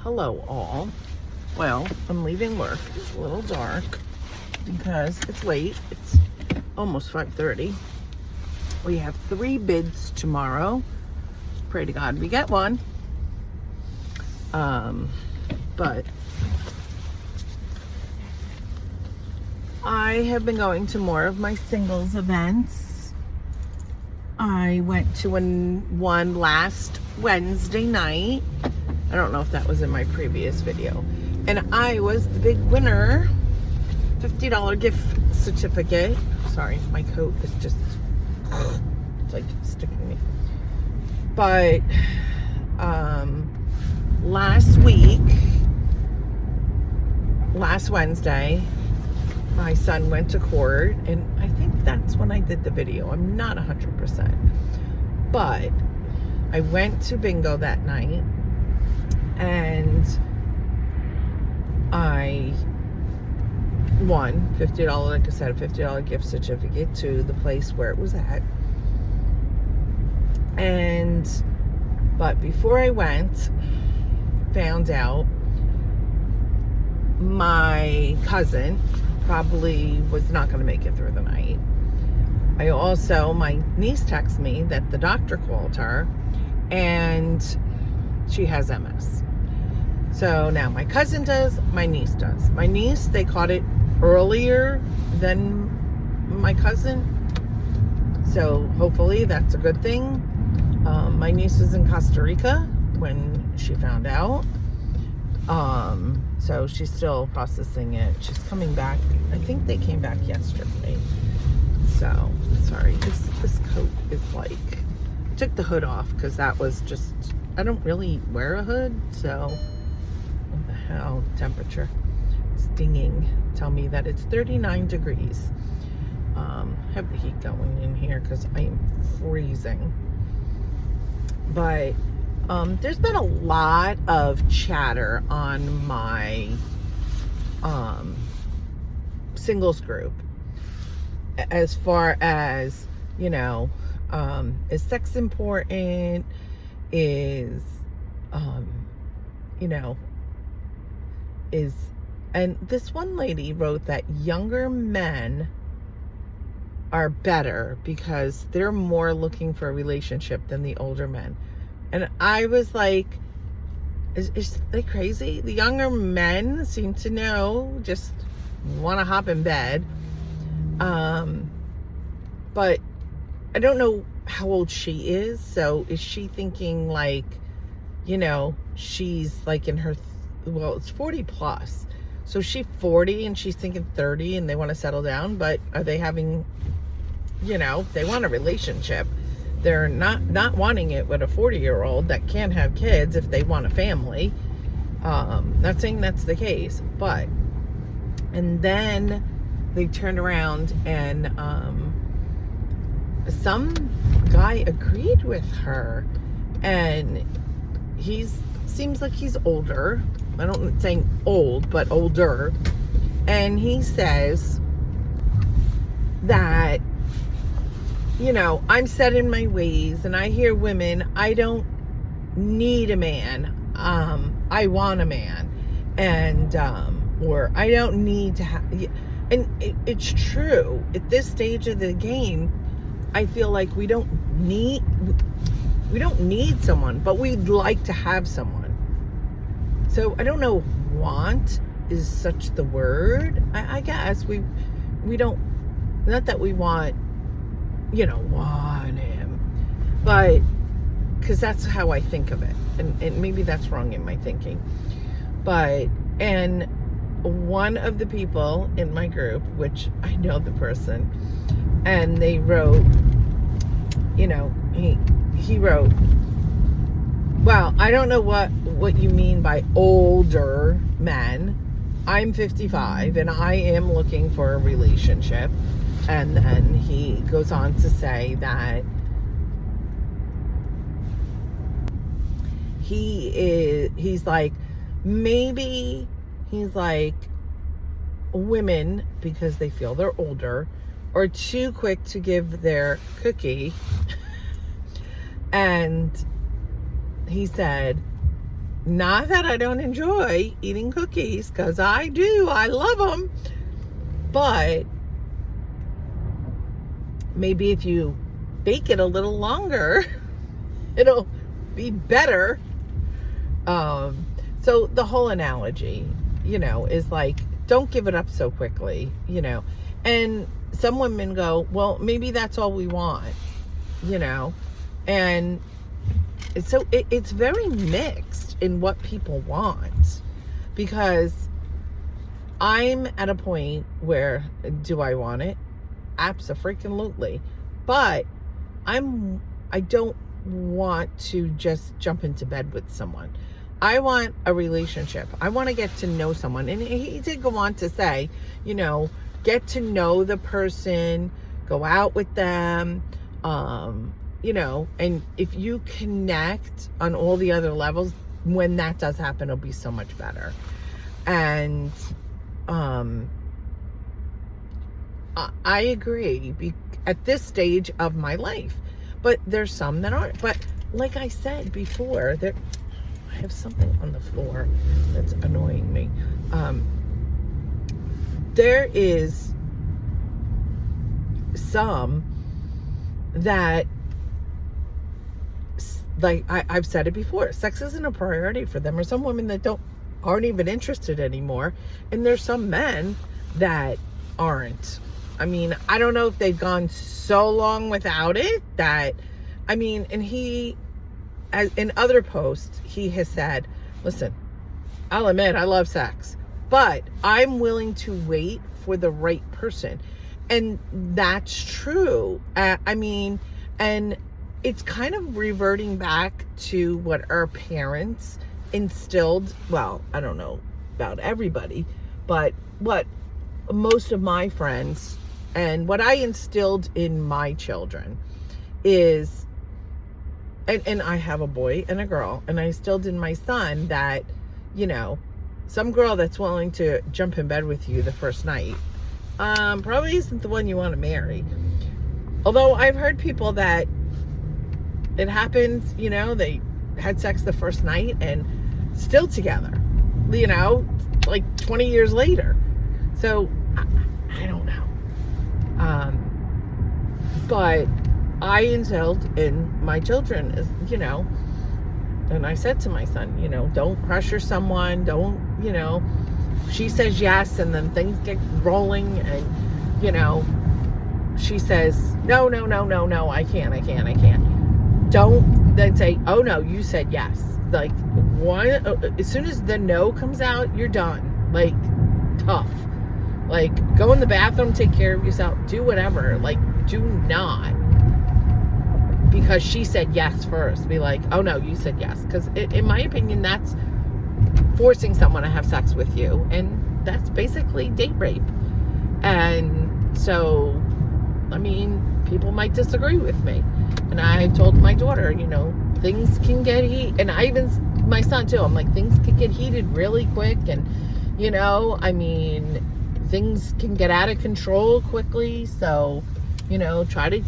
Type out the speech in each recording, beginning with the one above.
Hello all. Well, I'm leaving work. It's a little dark because it's late. It's almost 5:30. We have 3 bids tomorrow. Pray to God we get one. But I have been going to more of my singles events. I went to one last Wednesday night. I don't know if that was in my previous video. And I was the big winner. $50 gift certificate. Sorry, my coat is just it's like sticking me. But last Wednesday, my son went to court, and I think that's when I did the video. I'm not 100%. But I went to bingo that night, and I won $50, like I said, a $50 gift certificate to the place where it was at. But before I went, found out my cousin probably was not going to make it through the night. My niece texted me that the doctor called her and she has MS. So now my cousin does, my niece does. My niece, they caught it earlier than my cousin. So hopefully that's a good thing. My niece was in Costa Rica when she found out. So she's still processing it. She's coming back. I think they came back yesterday. So, sorry. This coat is like... I took the hood off because that was just... I don't really wear a hood, so... What the hell? Temperature. It's dinging. Tell me that it's 39 degrees. Have the heat going in here because I am freezing. But there's been a lot of chatter on my singles group as far as, is sex important? And this one lady wrote that younger men are better because they're more looking for a relationship than the older men. And I was like, is they crazy? The younger men seem to know, just want to hop in bed. But I don't know how old she is. So is she thinking like, she's like in her, it's 40 plus. So she's 40 and she's thinking 30 and they want to settle down, but are they having, they want a relationship. They're not wanting it with a 40-year-old that can't have kids if they want a family. Not saying that's the case, but, and then they turned around and some guy agreed with her, and seems like he's older. I don't saying old, but older. And he says that, I'm set in my ways, and I hear women, I don't need a man. I want a man. And, or I don't need to have, and it's true. At this stage of the game, I feel like we don't need someone, but we'd like to have someone. So I don't know, want is such the word. I guess we don't, not that we want, want him, but because that's how I think of it, and maybe that's wrong in my thinking. But, and one of the people in my group, which I know the person, and they wrote, he wrote, well, I don't know what you mean by older men. I'm 55 and I am looking for a relationship. And then he goes on to say that he's like, maybe he's like, women, because they feel they're older, are too quick to give their cookie. And he said, Not that I don't enjoy eating cookies, because I do. I love them. But maybe if you bake it a little longer, it'll be better. So the whole analogy, is like, don't give it up so quickly, and some women go, well, maybe that's all we want, and so it's very mixed in what people want, because I'm at a point where, do I want it? Abso-freaking-lutely. But I don't want to just jump into bed with someone. I want a relationship. I want to get to know someone. And he did go on to say, get to know the person, go out with them, and if you connect on all the other levels, when that does happen, it'll be so much better. And I agree at this stage of my life, but there's some that aren't. But like I said before, I have something on the floor that's annoying me. There is some that, like I've said it before, sex isn't a priority for them, or some women that aren't even interested anymore, and there's some men that aren't. I mean, I don't know if they've gone so long without it that, and he, in other posts, he has said, listen, I'll admit I love sex, but I'm willing to wait for the right person. And that's true. And it's kind of reverting back to what our parents instilled. Well, I don't know about everybody, but what most of my friends and what I instilled in my children is, and I have a boy and a girl, and I instilled in my son that, some girl that's willing to jump in bed with you the first night probably isn't the one you want to marry. Although I've heard people that it happens, they had sex the first night and still together, like 20 years later. So I don't know. But I instilled in my children, and I said to my son, don't pressure someone, don't, she says yes, and then things get rolling, and, she says, no, I can't. Don't then say, oh no, you said yes. Like, as soon as the no comes out, you're done. Like, tough. Like, go in the bathroom, take care of yourself, do whatever. Like, do not, because she said yes first, be like, oh no, you said yes. Because in my opinion, that's forcing someone to have sex with you, and that's basically date rape. And so, people might disagree with me, and I told my daughter, things can get heated, and I even, my son too, I'm like, things can get heated really quick, and things can get out of control quickly. So, try to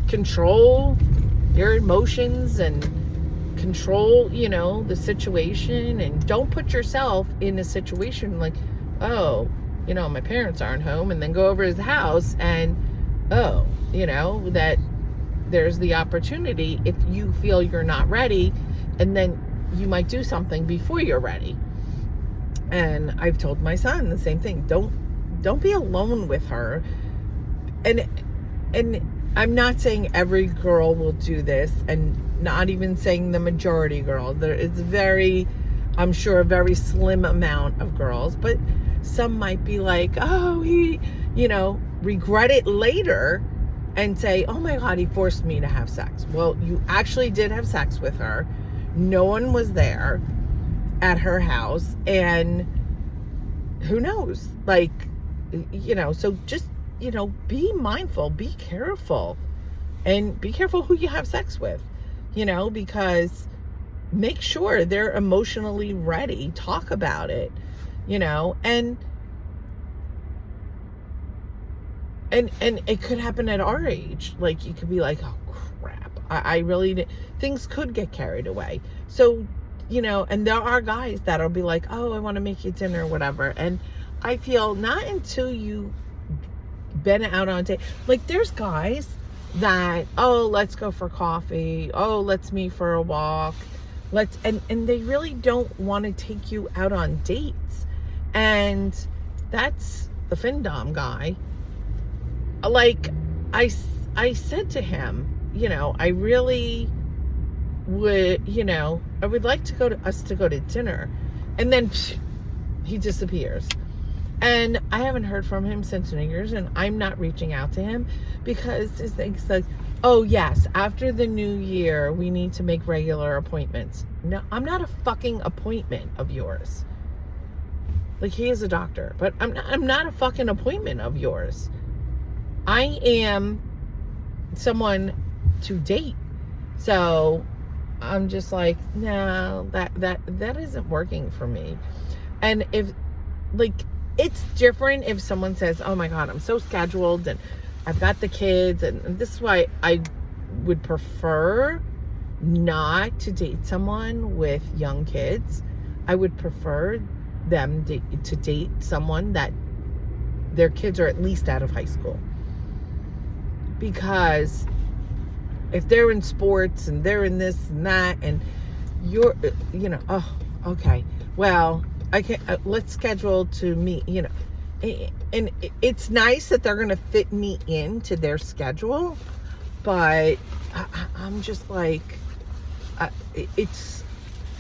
control your emotions and control, the situation, and don't put yourself in a situation like, oh, my parents aren't home, and then go over his house and, oh, that there's the opportunity, if you feel you're not ready, and then you might do something before you're ready. And I've told my son the same thing. Don't be alone with her. And I'm not saying every girl will do this, and not even saying the majority girls. There is I'm sure a very slim amount of girls, but some might be like, oh, he, regret it later and say, oh my God, he forced me to have sex. Well, you actually did have sex with her. No one was there at her house, and who knows? Like, so just, be mindful, be careful, and be careful who you have sex with, because make sure they're emotionally ready. Talk about it, and it could happen at our age. Like, you could be like, oh crap, I really, things could get carried away. So you know, and there are guys that'll be like, oh, I want to make you dinner or whatever. And I feel not until you been out on a date. Like, there's guys that, oh, let's go for coffee. Oh, let's meet for a walk. And they really don't want to take you out on dates. And that's the FinDom guy. Like, I said to him, you know, I really would, you know, I would like to go to dinner. And then he disappears. And I haven't heard from him since New Year's, and I'm not reaching out to him because his thing's like, oh yes, after the new year, we need to make regular appointments. No, I'm not a fucking appointment of yours. Like, he is a doctor, but I'm not a fucking appointment of yours. I am someone to date. So I'm just like, no, that isn't working for me. And if, like, it's different if someone says, oh my God, I'm so scheduled and I've got the kids, and this is why I would prefer not to date someone with young kids. I would prefer them to date someone that their kids are at least out of high school. Because if they're in sports and they're in this and that, and you're, you know, oh, okay, well, I can let's schedule to meet, you know, and it's nice that they're going to fit me into their schedule, but I'm just like, it's,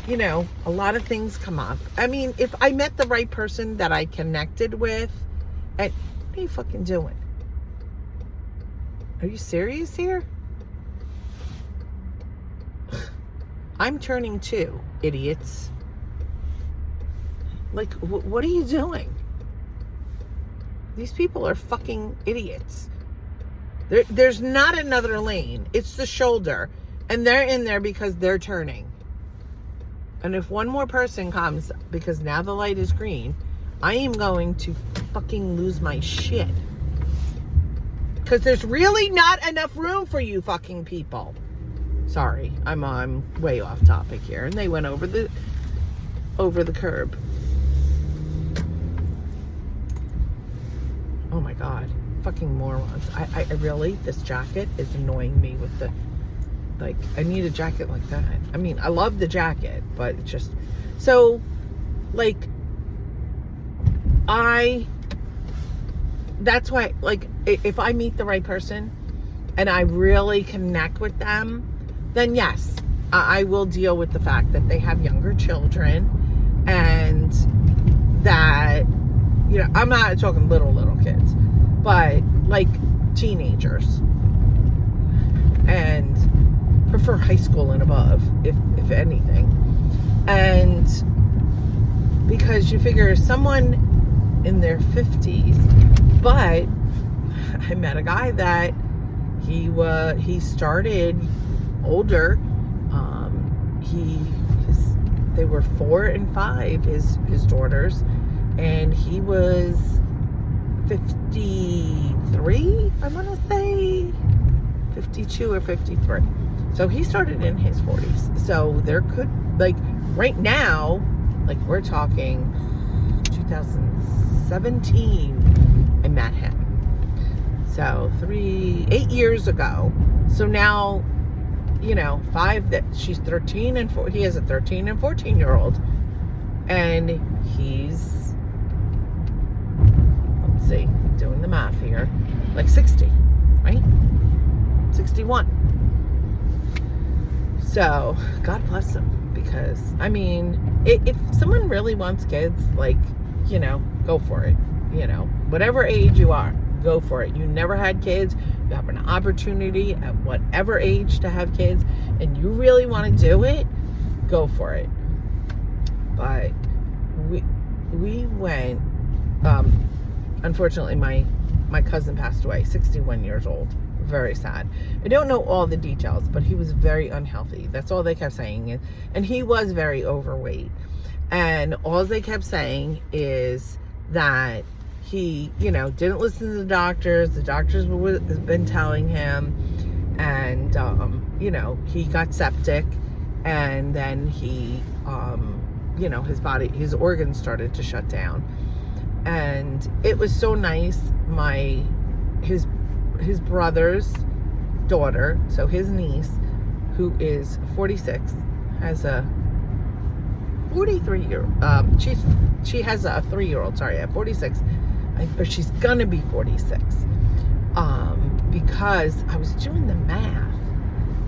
you know, a lot of things come up. I mean, if I met the right person that I connected with, and what are you fucking doing? Are you serious here? I'm turning 2, idiots. Like, what are you doing? These people are fucking idiots. There's not another lane. It's the shoulder. And they're in there because they're turning. And if one more person comes, because now the light is green, I am going to fucking lose my shit. Because there's really not enough room for you fucking people. Sorry, I'm way off topic here. And they went over the curb. Oh my God, fucking morons. I really, this jacket is annoying me with the, like, I need a jacket like that. I mean, I love the jacket, but it's just, so, like, that's why, like, if I meet the right person and I really connect with them, then yes, I will deal with the fact that they have younger children and that, you know, I'm not talking little kids, but like teenagers, and prefer high school and above, if anything. And because you figure someone in their 50s, but I met a guy that he started older. They were 4 and 5, his daughters, and he was 53, I want to say 52 or 53. So he started in his 40s. So there could, like, right now, like, we're talking 2017, I met him. So 8 years ago. So now, you know, 5, that she's 13 and 4, he has a 13 and 14-year-old. And he's, let's see, doing the math here, like 60, right? 61. So God bless him, because I mean, if someone really wants kids, like, you know, go for it. You know, whatever age you are, go for it. You never had kids, you have an opportunity at whatever age to have kids, and you really want to do it, go for it. But we went, unfortunately my cousin passed away, 61 years old. Very sad. I don't know all the details, but he was very unhealthy. That's all they kept saying. And he was very overweight. And all they kept saying is that he, you know, didn't listen to the doctors. The doctors have been telling him. And, you know, he got septic. And then he, his organs started to shut down. And it was so nice. His brother's daughter, so his niece, who is 46, has a she has a 3-year-old, sorry, at 46, or she's gonna be 46, because I was doing the math,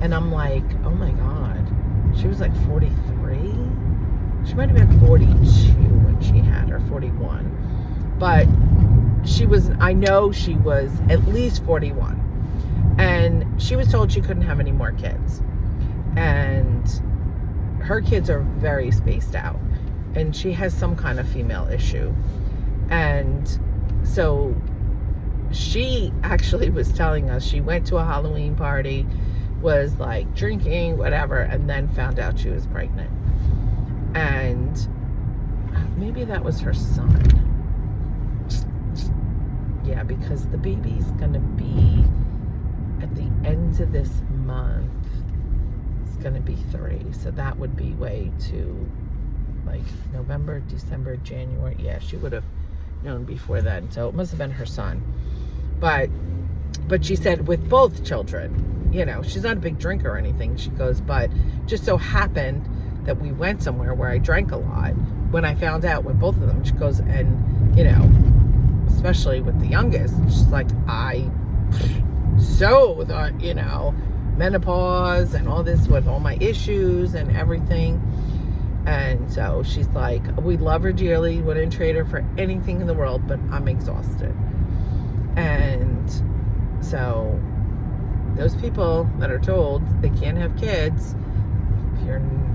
and I'm like, oh my God, she was like 43, she might have been 42 when she had her, 41, but I know she was at least 41, and she was told she couldn't have any more kids, and her kids are very spaced out, and she has some kind of female issue. And so she actually was telling us she went to a Halloween party, was like drinking, whatever, and then found out she was pregnant. And maybe that was her son. Yeah, because the baby's gonna be at the end of this month. Going to be 3, so that would be way to like November, December, January. Yeah, she would have known before then, so it must have been her son. But she said with both children, she's not a big drinker or anything. She goes, but just so happened that we went somewhere where I drank a lot. When I found out with both of them, she goes, and especially with the youngest, she's like, I so thought, menopause and all this with all my issues and everything. And so she's like, we love her dearly, wouldn't trade her for anything in the world, but I'm exhausted. And so those people that are told they can't have kids,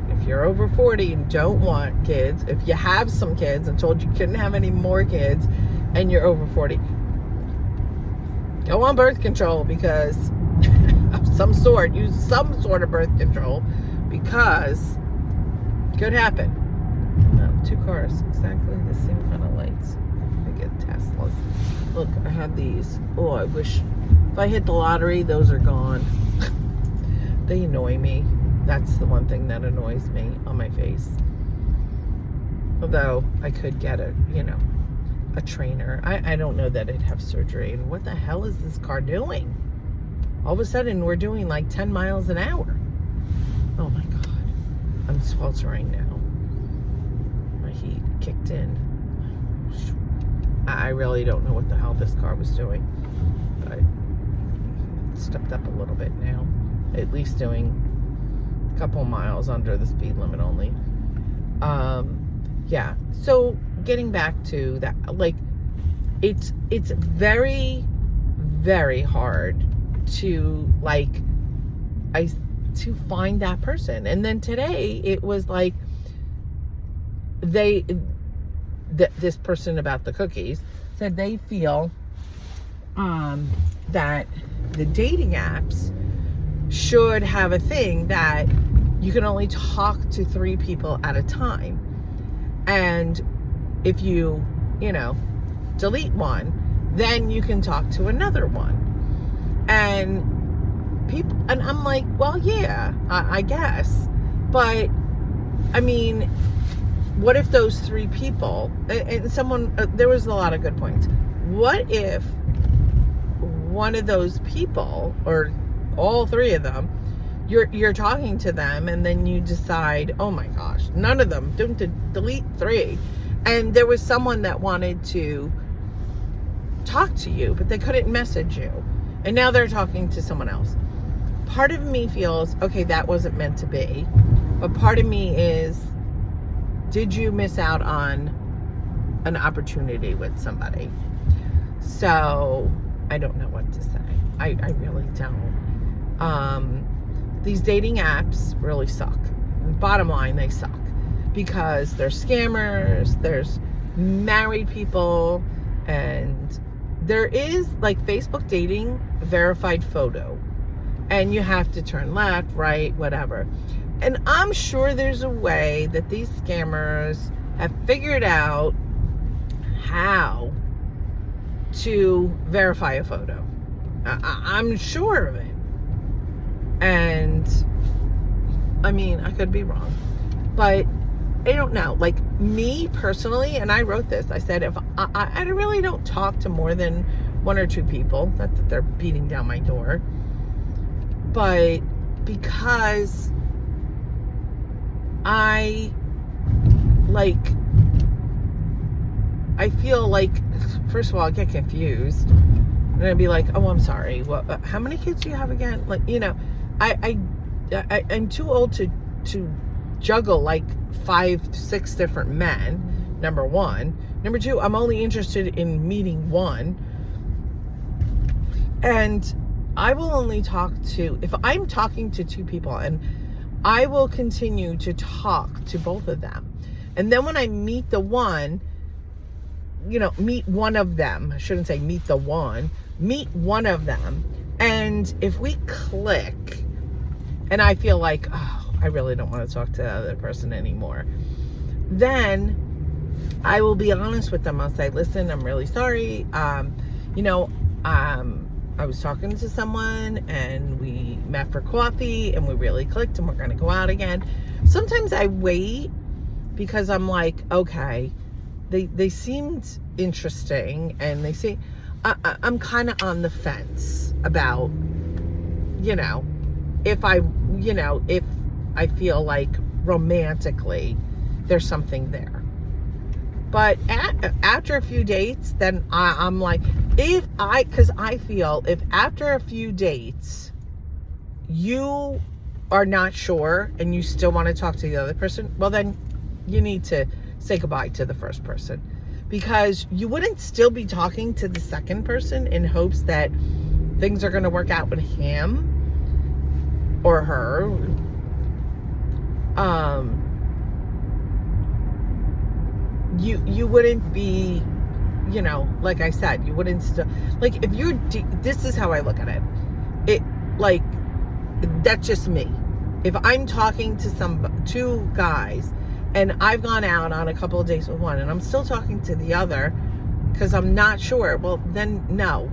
if you're over 40 and don't want kids, if you have some kids and told you couldn't have any more kids and you're over 40, go on birth control, because of some sort, use some sort of birth control, because it could happen. No, 2 cars, exactly the same kind of lights. I get Teslas. Look, I have these. Oh, I wish if I hit the lottery, those are gone. They annoy me. That's the one thing that annoys me on my face. Although I could get a trainer. I don't know that it'd have surgery. And what the hell is this car doing? All of a sudden, we're doing like 10 miles an hour. Oh my God. I'm sweltering now. My heat kicked in. I really don't know what the hell this car was doing. But it stepped up a little bit now. At least doing a couple miles under the speed limit only. Yeah. So getting back to that, like, it's very, very hard to to find that person. And then today it was like this person about the cookies said they feel that the dating apps should have a thing that you can only talk to 3 people at a time, and if you delete one, then you can talk to another one. And I'm like, well, yeah, I guess. But, I mean, what if those 3 people, and someone, there was a lot of good points. What if one of those people, or all 3 of them, you're talking to them, and then you decide, oh my gosh, none of them, don't delete 3. And there was someone that wanted to talk to you, but they couldn't message you. And now they're talking to someone else. Part of me feels, okay, that wasn't meant to be. But part of me is, did you miss out on an opportunity with somebody? So, I don't know what to say. I really don't. These dating apps really suck. Bottom line, they suck. Because there's scammers, there's married people, and there is, like, Facebook dating verified photo, and you have to turn left, right, whatever. And I'm sure there's a way that these scammers have figured out how to verify a photo. I'm sure of it. And I mean, I could be wrong, but I don't know. Like, me personally, and I wrote this, I said, if I really don't talk to more than one or two people, not that they're beating down my door, but because I feel like, first of all, I get confused. And I'd be like, oh, I'm sorry. Well, how many kids do you have again? Like, you know, I'm too old to juggle like 5 to 6 different men, number one. Number two, I'm only interested in meeting one. And I will only talk to, if I'm talking to 2 people, and I will continue to talk to both of them. And then when I meet the one, you know, meet one of them, I shouldn't say meet the one, meet one of them. And if we click and I feel like, oh, I really don't want to talk to the other person anymore, then I will be honest with them. I'll say, listen, I'm really sorry. You know, I was talking to someone and we met for coffee and we really clicked and we're going to go out again. Sometimes I wait because I'm like, okay, they seemed interesting, and they see I'm kind of on the fence about, you know, if I feel like romantically there's something there. But after a few dates, then I'm like, because I feel if after a few dates you are not sure and you still want to talk to the other person, well, then you need to say goodbye to the first person, because you wouldn't still be talking to the second person in hopes that things are going to work out with him or her. You wouldn't be, you know, like I said, you wouldn't still, like, if you're, this is how I look at it. Like, that's just me. If I'm talking to 2 guys and I've gone out on a couple of dates with one and I'm still talking to the other because I'm not sure, well, then no,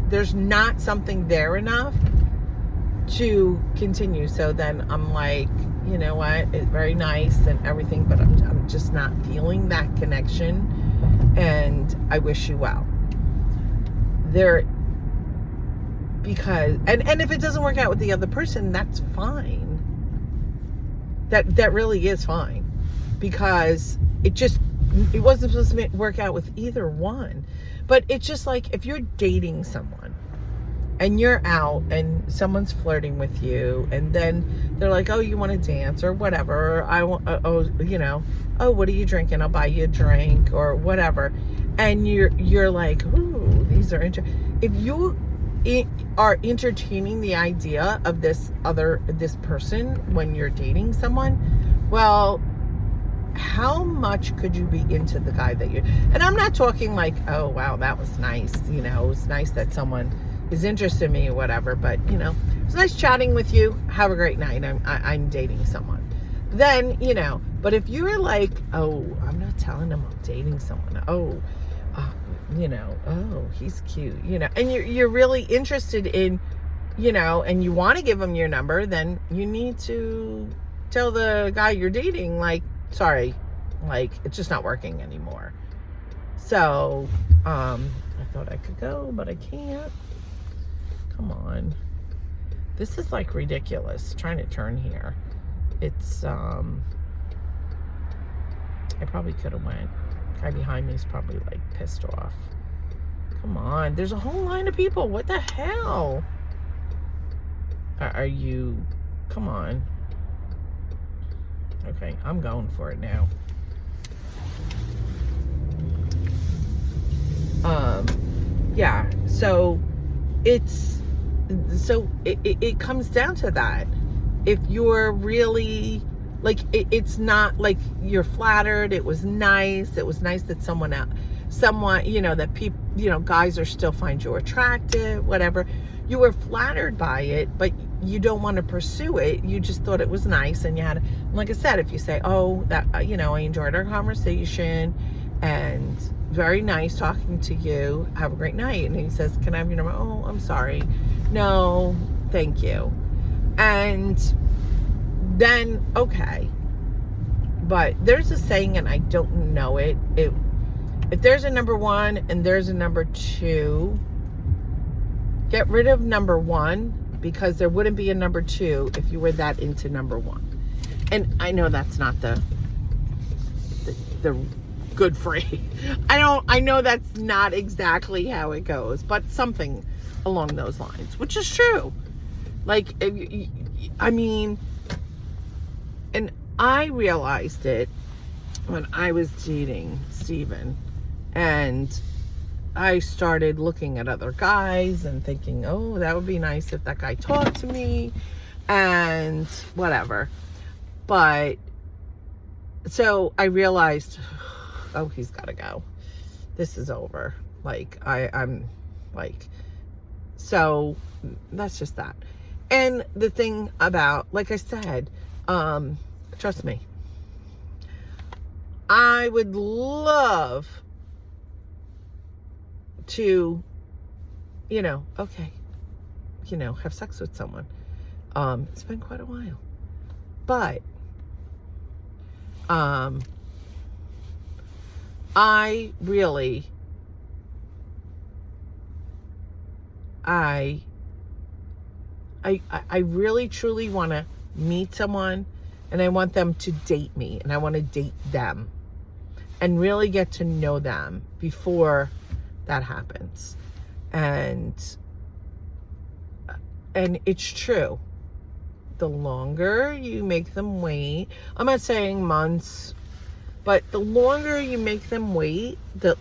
there's not something there enough to continue. So then I'm like, you know what, it's very nice and everything, but I'm just not feeling that connection, and I wish you well. Because if it doesn't work out with the other person, that's fine. That really is fine, because it wasn't supposed to work out with either one. But it's just like, if you're dating someone and you're out and someone's flirting with you, and then they're like, oh, you want to dance or whatever, I want, you know, oh, what are you drinking? I'll buy you a drink or whatever. And you're like, ooh, these are interesting. If you are entertaining the idea of this person when you're dating someone, well, how much could you be into the guy that you, and I'm not talking like, oh, wow, that was nice, you know, it was nice that someone is interested in me or whatever, but, you know, it's nice chatting with you, have a great night, I'm dating someone. Then, you know, but if you're like, oh, I'm not telling him I'm dating someone, oh, you know, oh, he's cute, you know, and you're really interested in, you know, and you want to give him your number, then you need to tell the guy you're dating, like, sorry, like, it's just not working anymore. So, I thought I could go, but I can't. Come on. This is like ridiculous, trying to turn here. It's, I probably could have went. Guy behind me is probably like pissed off. Come on, there's a whole line of people. What the hell? Are you, come on. Okay, I'm going for it now. Yeah, so it comes down to that. If you're really, like, it's not like you're flattered, it was nice that someone, you know, that people, you know, guys are still find you attractive, whatever. You were flattered by it, but you don't want to pursue it. You just thought it was nice, and you had, like I said, if you say, oh, that, you know, I enjoyed our conversation and very nice talking to you, have a great night, and he says, can I have your number? Oh, I'm sorry, no, thank you. And then okay. But there's a saying, and I don't know it. If there's a number one and there's a number two, get rid of number one, because there wouldn't be a number two if you were that into number one. And I know that's not the good phrase. I know that's not exactly how it goes, but something along those lines, which is true. Like, I mean, and I realized it when I was dating Steven, and I started looking at other guys and thinking, oh, that would be nice if that guy talked to me and whatever. But so I realized, oh, he's got to go. This is over. Like, I'm like, so that's just that. And the thing about, like I said, trust me, I would love to, okay, have sex with someone. It's been quite a while. But, I really, I really truly want to meet someone, and I want them to date me, and I want to date them and really get to know them before that happens. And it's true. The longer you make them wait, I'm not saying months, but the longer you make them wait, the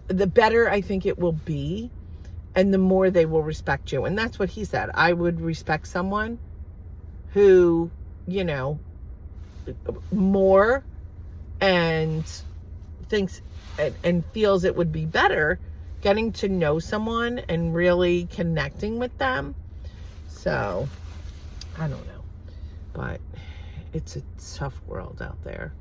better I think it will be, and the more they will respect you. And that's what he said. I would respect someone who, more, and thinks and feels it would be better getting to know someone and really connecting with them. So, I don't know. But it's a tough world out there.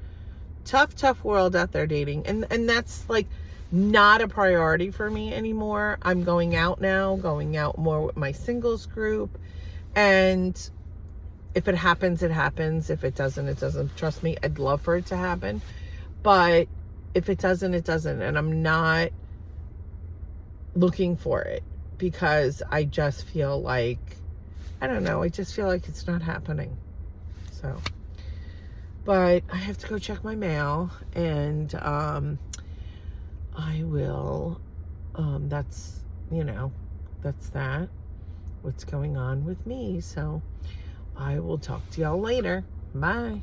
Tough world out there dating. And that's like not a priority for me anymore. I'm going out now, going out more with my singles group. And if it happens, it happens. If it doesn't, it doesn't. Trust me, I'd love for it to happen. But if it doesn't, it doesn't. And I'm not looking for it, because I just feel like, I don't know, I just feel like it's not happening. So, but I have to go check my mail, and I will, that's that, what's going on with me. So I will talk to y'all later. Bye.